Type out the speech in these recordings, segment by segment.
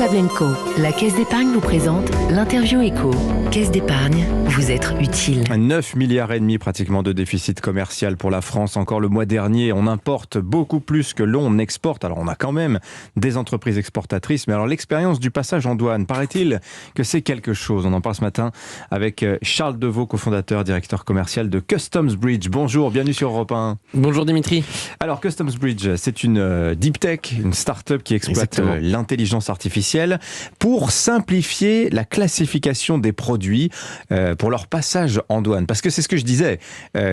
Pavlenko, la Caisse d'épargne vous présente l'interview éco. Caisse d'épargne, vous être utile. 9,5 milliards pratiquement de déficit commercial pour la France. Encore le mois dernier, on importe beaucoup plus que l'on exporte. Alors on a quand même des entreprises exportatrices, mais alors l'expérience du passage en douane, paraît-il que c'est quelque chose. On en parle ce matin avec Charles Deveau, cofondateur, directeur commercial de Customs Bridge. Bonjour, bienvenue sur Europe 1. Bonjour Dimitri. Alors Customs Bridge, c'est une deep tech, une start-up qui exploite l'intelligence artificielle pour simplifier la classification des produits pour leur passage en douane. Parce que c'est ce que je disais,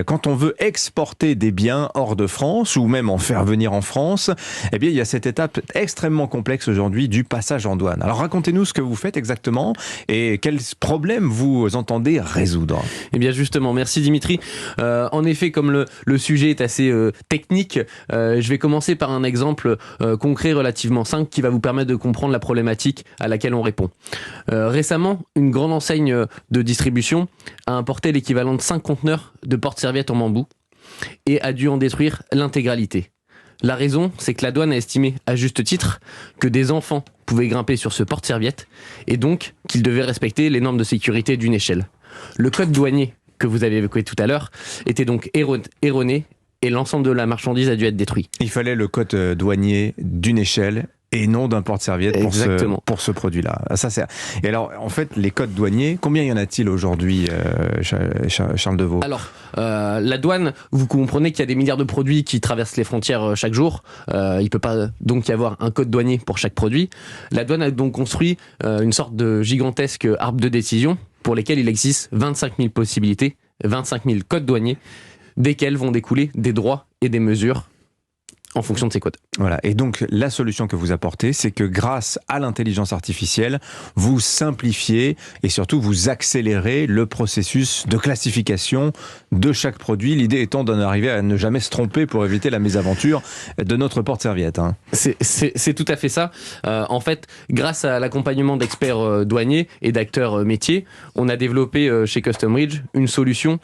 quand on veut exporter des biens hors de France ou même en faire venir en France, eh bien il y a cette étape extrêmement complexe aujourd'hui du passage en douane. Alors racontez-nous ce que vous faites exactement et quels problèmes vous entendez résoudre. Eh bien justement, merci Dimitri. En effet, comme le sujet est assez technique, je vais commencer par un exemple concret relativement simple qui va vous permettre de comprendre la problématique à laquelle on répond. Récemment, une grande enseigne de distribution a importé l'équivalent de 5 conteneurs de porte-serviettes en bambou et a dû en détruire l'intégralité. La raison, c'est que la douane a estimé, à juste titre, que des enfants pouvaient grimper sur ce porte-serviette et donc qu'ils devaient respecter les normes de sécurité d'une échelle. Le code douanier que vous avez évoqué tout à l'heure était donc erroné et l'ensemble de la marchandise a dû être détruit. Il fallait le code douanier d'une échelle et non d'un porte-serviette pour ce produit-là. Ça, c'est... Et alors, en fait, les codes douaniers, combien y en a-t-il aujourd'hui, Charles Deveau ? Alors, la douane, vous comprenez qu'il y a des milliards de produits qui traversent les frontières chaque jour. Il ne peut pas donc y avoir un code douanier pour chaque produit. La douane a donc construit une sorte de gigantesque arbre de décision pour lesquels il existe 25 000 possibilités, 25 000 codes douaniers, desquels vont découler des droits et des mesures en fonction de ces codes. Voilà. Et donc, la solution que vous apportez, c'est que grâce à l'intelligence artificielle, vous simplifiez et surtout vous accélérez le processus de classification de chaque produit. L'idée étant d'en arriver à ne jamais se tromper pour éviter la mésaventure de notre porte-serviette. C'est tout à fait ça. En fait, grâce à l'accompagnement d'experts douaniers et d'acteurs métiers, on a développé chez Customs Bridge une solution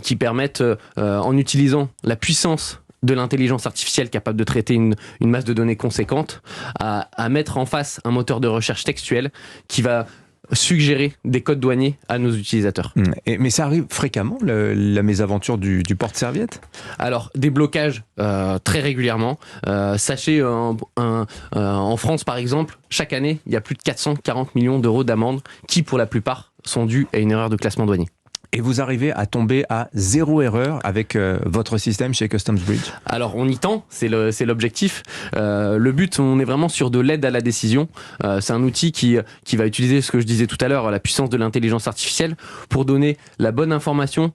qui permette, en utilisant la puissance de l'intelligence artificielle capable de traiter une masse de données conséquente, à mettre en face un moteur de recherche textuel qui va suggérer des codes douaniers à nos utilisateurs. Mais ça arrive fréquemment, la mésaventure du porte-serviette ? Alors, des blocages très régulièrement. Sachez, en France par exemple, chaque année, il y a plus de 440 millions d'euros d'amendes qui, pour la plupart, sont dus à une erreur de classement douanier. Et vous arrivez à tomber à 0 erreur avec votre système chez Customs Bridge ? Alors on y tend, c'est l'objectif. Le but, on est vraiment sur de l'aide à la décision. C'est un outil qui va utiliser ce que je disais tout à l'heure, la puissance de l'intelligence artificielle pour donner la bonne information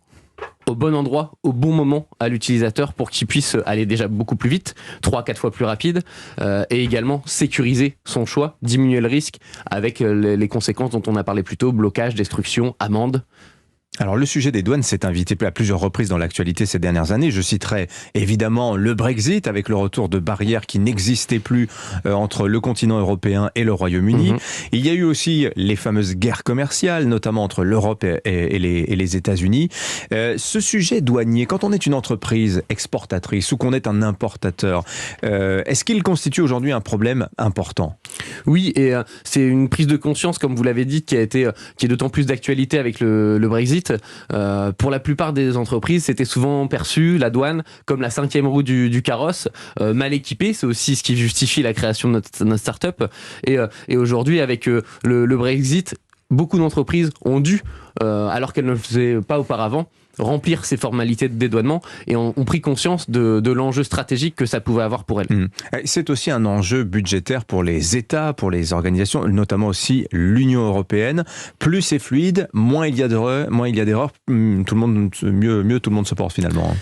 au bon endroit, au bon moment à l'utilisateur pour qu'il puisse aller déjà beaucoup plus vite, 3-4 fois plus rapide, et également sécuriser son choix, diminuer le risque avec les conséquences dont on a parlé plus tôt, blocage, destruction, amende. Alors le sujet des douanes s'est invité à plusieurs reprises dans l'actualité ces dernières années. Je citerai évidemment le Brexit avec le retour de barrières qui n'existaient plus entre le continent européen et le Royaume-Uni. Il y a eu aussi les fameuses guerres commerciales, notamment entre l'Europe et les États-Unis. Ce sujet douanier, quand on est une entreprise exportatrice ou qu'on est un importateur, est-ce qu'il constitue aujourd'hui un problème important ? Oui, et c'est une prise de conscience, comme vous l'avez dit, qui est d'autant plus d'actualité avec le Brexit. Pour la plupart des entreprises, c'était souvent perçu, la douane, comme la 5e roue du carrosse, mal équipée. C'est aussi ce qui justifie la création de notre start-up. Et aujourd'hui, avec le Brexit, beaucoup d'entreprises ont dû, alors qu'elles ne le faisaient pas auparavant, remplir ces formalités de dédouanement et ont pris conscience de l'enjeu stratégique que ça pouvait avoir pour elles. C'est aussi un enjeu budgétaire pour les États, pour les organisations, notamment aussi l'Union européenne. Plus c'est fluide, moins il y a d'erreurs, mieux tout le monde se porte finalement.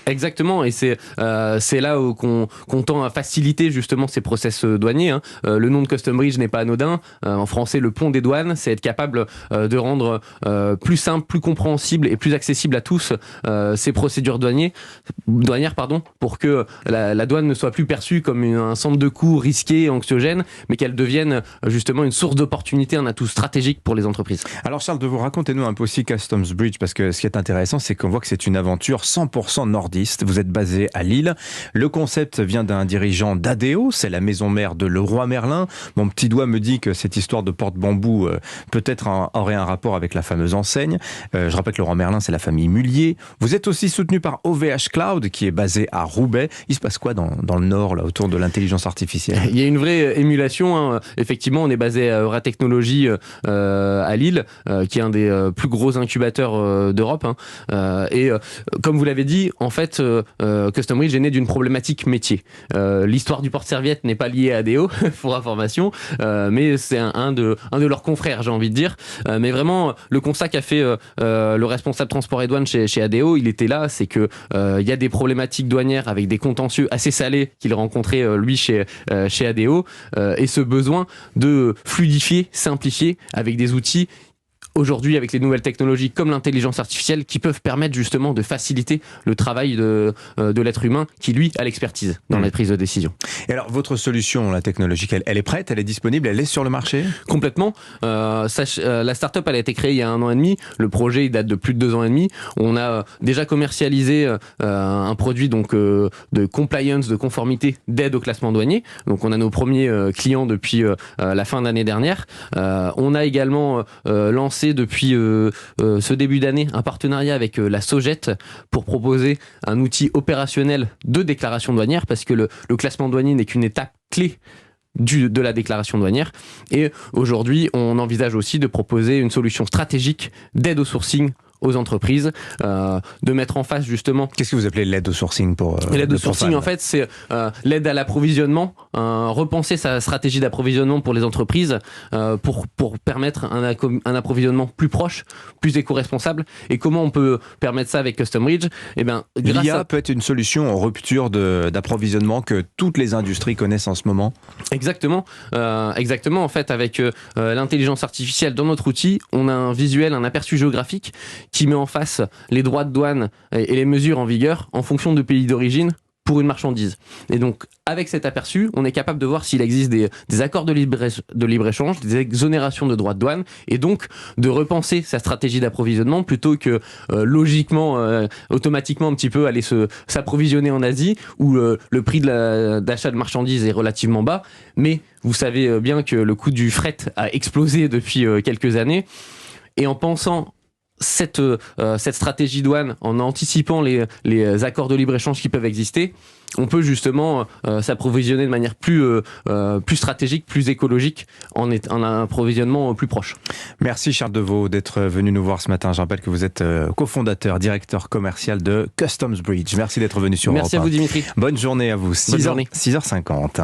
Exactement, et c'est là où qu'on tend à faciliter justement ces process douaniers. Le nom de Customs Bridge n'est pas anodin. En français, le pont des douanes, c'est être capable de rendre plus simple, plus compréhensible et plus accessible à tous ces procédures douanières, pour que la douane ne soit plus perçue comme un centre de coûts risqué, anxiogène, mais qu'elle devienne justement une source d'opportunité, un atout stratégique pour les entreprises. Alors Charles, racontez-nous un peu aussi Customs Bridge, parce que ce qui est intéressant, c'est qu'on voit que c'est une aventure 100% nordiste. Vous êtes basé à Lille. Le concept vient d'un dirigeant d'ADO, c'est la maison mère de Leroy Merlin. Mon petit doigt me dit que cette histoire de porte-bambou peut-être aurait un rapport avec la fameuse enseigne. Je rappelle que Leroy Merlin, c'est la famille Mullier. Vous êtes aussi soutenu par OVH Cloud, qui est basé à Roubaix. Il se passe quoi dans le Nord, là, autour de l'intelligence artificielle? Il y a une vraie émulation, hein. Effectivement, on est basé à Euratechnologies à Lille, qui est un des plus gros incubateurs d'Europe. Hein. Et comme vous l'avez dit, en fait, Custom Ridge est né d'une problématique métier. L'histoire du porte-serviette n'est pas liée à ADO, pour information, mais c'est un de leurs confrères, j'ai envie de dire. Mais vraiment, le constat qu'a fait le responsable transport et douane chez ADO, il était là, c'est que il y a des problématiques douanières avec des contentieux assez salés qu'il rencontrait lui chez ADO, et ce besoin de fluidifier, simplifier avec des outils aujourd'hui avec les nouvelles technologies comme l'intelligence artificielle qui peuvent permettre justement de faciliter le travail de l'être humain qui lui a l'expertise dans la prise de décision. Et alors votre solution, la technologique, elle est prête, elle est disponible, elle est sur le marché? Complètement. La start-up elle a été créée il y a 1 an et demi, le projet il date de plus de 2 ans et demi. On a déjà commercialisé un produit donc de compliance, de conformité d'aide au classement douanier. Donc on a nos premiers clients depuis la fin d'année dernière. On a également lancé depuis ce début d'année un partenariat avec la Sogette pour proposer un outil opérationnel de déclaration douanière, parce que le classement douanier n'est qu'une étape clé de la déclaration douanière. Et aujourd'hui, on envisage aussi de proposer une solution stratégique d'aide au sourcing aux entreprises, de mettre en face justement... Qu'est-ce que vous appelez l'aide au sourcing pour l'aide au sourcing, en fait, c'est l'aide à l'approvisionnement, repenser sa stratégie d'approvisionnement pour les entreprises, pour permettre un approvisionnement plus proche, plus éco-responsable. Et comment on peut permettre ça avec Custom Ridge? Eh bien, l'IA peut être une solution en rupture d'approvisionnement que toutes les industries connaissent en ce moment. Exactement. En fait, avec l'intelligence artificielle dans notre outil, on a un visuel, un aperçu géographique qui met en face les droits de douane et les mesures en vigueur en fonction de pays d'origine pour une marchandise. Et donc, avec cet aperçu, on est capable de voir s'il existe des accords de libre-échange, des exonérations de droits de douane, et donc de repenser sa stratégie d'approvisionnement plutôt que logiquement, automatiquement un petit peu aller s'approvisionner en Asie, où le prix d'achat de marchandises est relativement bas. Mais vous savez bien que le coût du fret a explosé depuis quelques années. Et en pensant cette stratégie douane, en anticipant les accords de libre-échange qui peuvent exister, on peut justement s'approvisionner de manière plus stratégique, plus écologique, en un approvisionnement plus proche. Merci Charles Deveau d'être venu nous voir ce matin. Je rappelle que vous êtes cofondateur, directeur commercial de Custom Ridge. Merci d'être venu sur Europe 1. Merci à vous Dimitri. Bonne journée à vous. Bonne journée. 6h50.